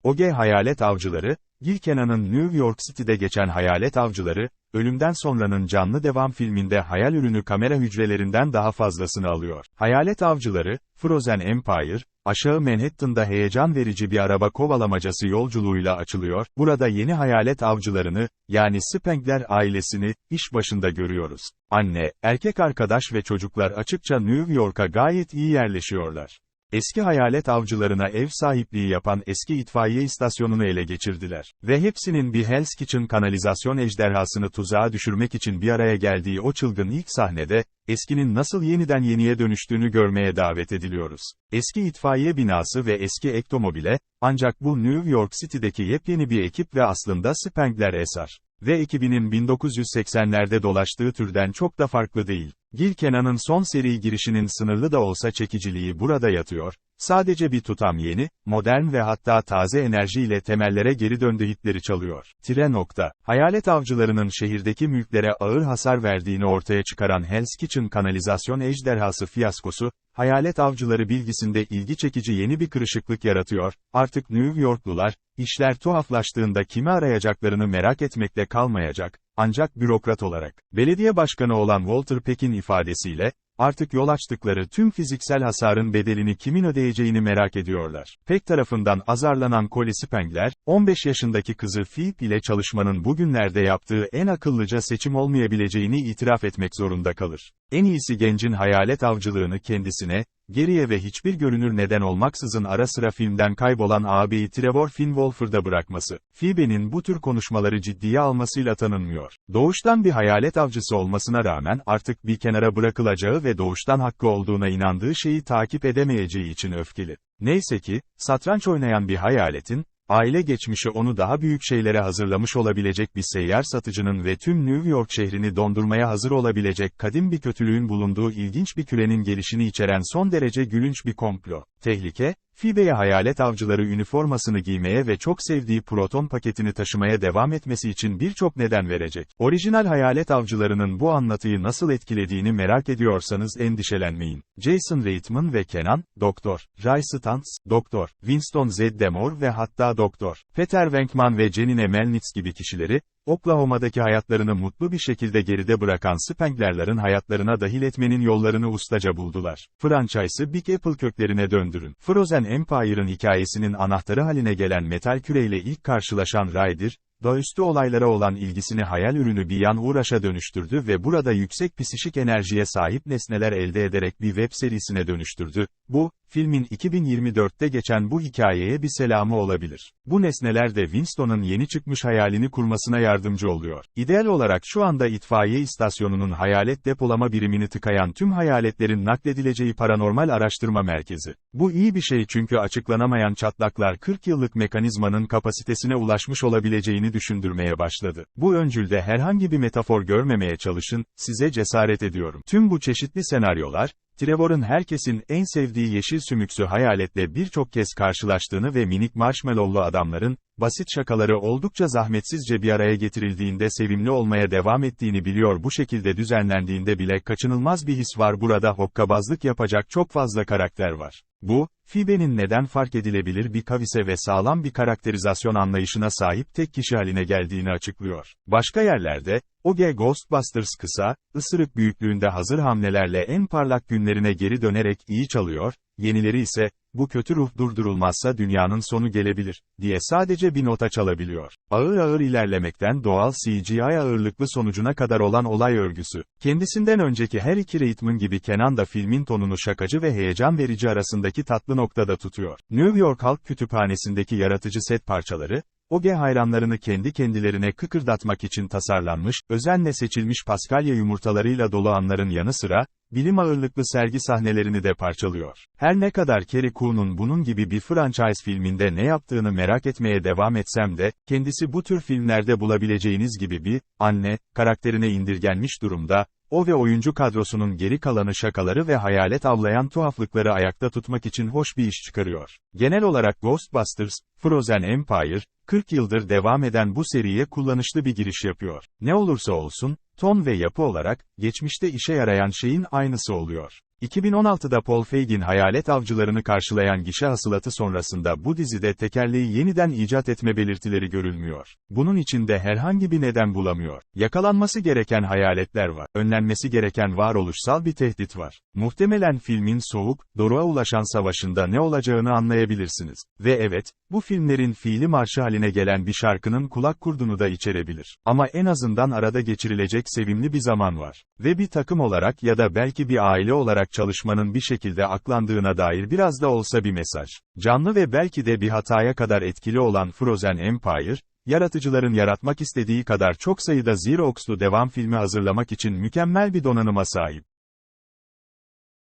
O.G. Hayalet Avcıları, Gil Kenan'ın New York City'de geçen Hayalet Avcıları, Ölümden Sonra'nın canlı devam filminde hayal ürünü kamera hücrelerinden daha fazlasını alıyor. Hayalet Avcıları, Frozen Empire, aşağı Manhattan'da heyecan verici bir araba kovalamacası yolculuğuyla açılıyor. Burada yeni hayalet avcılarını, yani Spengler ailesini, iş başında görüyoruz. Anne, erkek arkadaş ve çocuklar açıkça New York'a gayet iyi yerleşiyorlar. Eski hayalet avcılarına ev sahipliği yapan eski itfaiye istasyonunu ele geçirdiler. Ve hepsinin bir Hell's Kitchen kanalizasyon ejderhasını tuzağa düşürmek için bir araya geldiği o çılgın ilk sahnede, eskinin nasıl yeniden yeniye dönüştüğünü görmeye davet ediliyoruz. Eski itfaiye binası ve eski ektomobile, ancak bu New York City'deki yepyeni bir ekip ve aslında Spengler eser. Ve ekibinin 1980'lerde dolaştığı türden çok da farklı değil. Gil Kenan'ın son seri girişinin sınırlı da olsa çekiciliği burada yatıyor, sadece bir tutam yeni, modern ve hatta taze enerjiyle temellere geri döndü hitleri çalıyor. Hayalet avcılarının şehirdeki mülklere ağır hasar verdiğini ortaya çıkaran Hell's Kitchen kanalizasyon ejderhası fiyaskosu, hayalet avcıları bilgisinde ilgi çekici yeni bir kırışıklık yaratıyor, artık New Yorklular, işler tuhaflaştığında kimi arayacaklarını merak etmekle kalmayacak, ancak bürokrat olarak. Belediye başkanı olan Walter Peck'in ifadesiyle, artık yol açtıkları tüm fiziksel hasarın bedelini kimin ödeyeceğini merak ediyorlar. Peck tarafından azarlanan Cole Spengler, 15 yaşındaki kızı Phoebe ile çalışmanın bugünlerde yaptığı en akıllıca seçim olmayabileceğini itiraf etmek zorunda kalır. En iyisi gencin hayalet avcılığını kendisine, geriye ve hiçbir görünür neden olmaksızın ara sıra filmden kaybolan ağabeyi Trevor Finnwolfer'da bırakması. Phoebe'nin bu tür konuşmaları ciddiye almasıyla tanınmıyor. Doğuştan bir hayalet avcısı olmasına rağmen artık bir kenara bırakılacağı ve doğuştan hakkı olduğuna inandığı şeyi takip edemeyeceği için öfkeli. Neyse ki, satranç oynayan bir hayaletin, aile geçmişi onu daha büyük şeylere hazırlamış olabilecek bir seyyar satıcının ve tüm New York şehrini dondurmaya hazır olabilecek kadim bir kötülüğün bulunduğu ilginç bir kürenin gelişini içeren son derece gülünç bir komplo. Tehlike, Phoebe'ye hayalet avcıları üniformasını giymeye ve çok sevdiği proton paketini taşımaya devam etmesi için birçok neden verecek. Orijinal hayalet avcılarının bu anlatıyı nasıl etkilediğini merak ediyorsanız endişelenmeyin. Jason Reitman ve Kenan, Dr. Ray Stantz, Dr. Winston Zeddemore ve hatta Dr. Peter Venkman ve Janine Melnitz gibi kişileri, Oklahoma'daki hayatlarını mutlu bir şekilde geride bırakan Spengler'ların hayatlarına dahil etmenin yollarını ustaca buldular. Franchise'ı Big Apple köklerine döndürün. Frozen Empire'ın hikayesinin anahtarı haline gelen metal küreyle ilk karşılaşan Ryder, doğaüstü olaylara olan ilgisini hayal ürünü bir yan uğraşa dönüştürdü ve burada yüksek psişik enerjiye sahip nesneler elde ederek bir web serisine dönüştürdü. Bu, filmin 2024'te geçen bu hikayeye bir selamı olabilir. Bu nesneler de Winston'ın yeni çıkmış hayalini kurmasına yardımcı oluyor. İdeal olarak şu anda itfaiye istasyonunun hayalet depolama birimini tıkayan tüm hayaletlerin nakledileceği paranormal araştırma merkezi. Bu iyi bir şey çünkü açıklanamayan çatlaklar 40 yıllık mekanizmanın kapasitesine ulaşmış olabileceğini düşündürmeye başladı. Bu öncülde herhangi bir metafor görmemeye çalışın, size cesaret ediyorum. Tüm bu çeşitli senaryolar, Trevor'ın herkesin en sevdiği yeşil sümüksü hayaletle birçok kez karşılaştığını ve minik marshmallowlu adamların, basit şakaları oldukça zahmetsizce bir araya getirildiğinde sevimli olmaya devam ettiğini biliyor. Bu şekilde düzenlendiğinde bile kaçınılmaz bir his var. Burada hokkabazlık yapacak çok fazla karakter var. Bu, Phoebe'nin neden fark edilebilir bir kavise ve sağlam bir karakterizasyon anlayışına sahip tek kişi haline geldiğini açıklıyor. Başka yerlerde, O.G. Ghostbusters kısa, ısırık büyüklüğünde hazır hamlelerle en parlak günlerine geri dönerek iyi çalıyor, yenileri ise, bu kötü ruh durdurulmazsa dünyanın sonu gelebilir, diye sadece bir nota çalabiliyor. Ağır ağır ilerlemekten doğal CGI ağırlıklı sonucuna kadar olan olay örgüsü. Kendisinden önceki her iki Reitman gibi Kenan da filmin tonunu şakacı ve heyecan verici arasındaki tatlı noktada tutuyor. New York Halk Kütüphanesi'ndeki yaratıcı set parçaları, O.G. hayranlarını kendi kendilerine kıkırdatmak için tasarlanmış, özenle seçilmiş paskalya yumurtalarıyla dolu anların yanı sıra, bilim ağırlıklı sergi sahnelerini de parçalıyor. Her ne kadar Carrie Coon'un bunun gibi bir franchise filminde ne yaptığını merak etmeye devam etsem de, kendisi bu tür filmlerde bulabileceğiniz gibi bir, anne, karakterine indirgenmiş durumda, o ve oyuncu kadrosunun geri kalanı şakaları ve hayalet avlayan tuhaflıkları ayakta tutmak için hoş bir iş çıkarıyor. Genel olarak Ghostbusters, Frozen Empire, 40 yıldır devam eden bu seriye kullanışlı bir giriş yapıyor. Ne olursa olsun, ton ve yapı olarak, geçmişte işe yarayan şeyin aynısı oluyor. 2016'da Paul Feig Hayalet Avcılarını karşılayan gişe hasılatı sonrasında bu dizide tekerleği yeniden icat etme belirtileri görülmüyor. Bunun için de herhangi bir neden bulamıyor. Yakalanması gereken hayaletler var. Önlenmesi gereken varoluşsal bir tehdit var. Muhtemelen filmin soğuk, doruğa ulaşan savaşında ne olacağını anlayabilirsiniz. Ve evet, bu filmlerin fiili marşı haline gelen bir şarkının kulak kurdunu da içerebilir. Ama en azından arada geçirilecek sevimli bir zaman var. Ve bir takım olarak ya da belki bir aile olarak çalışmanın bir şekilde aklandığına dair biraz da olsa bir mesaj. Canlı ve belki de bir hataya kadar etkili olan Frozen Empire, yaratıcıların yaratmak istediği kadar çok sayıda Xerox'lu devam filmi hazırlamak için mükemmel bir donanıma sahip.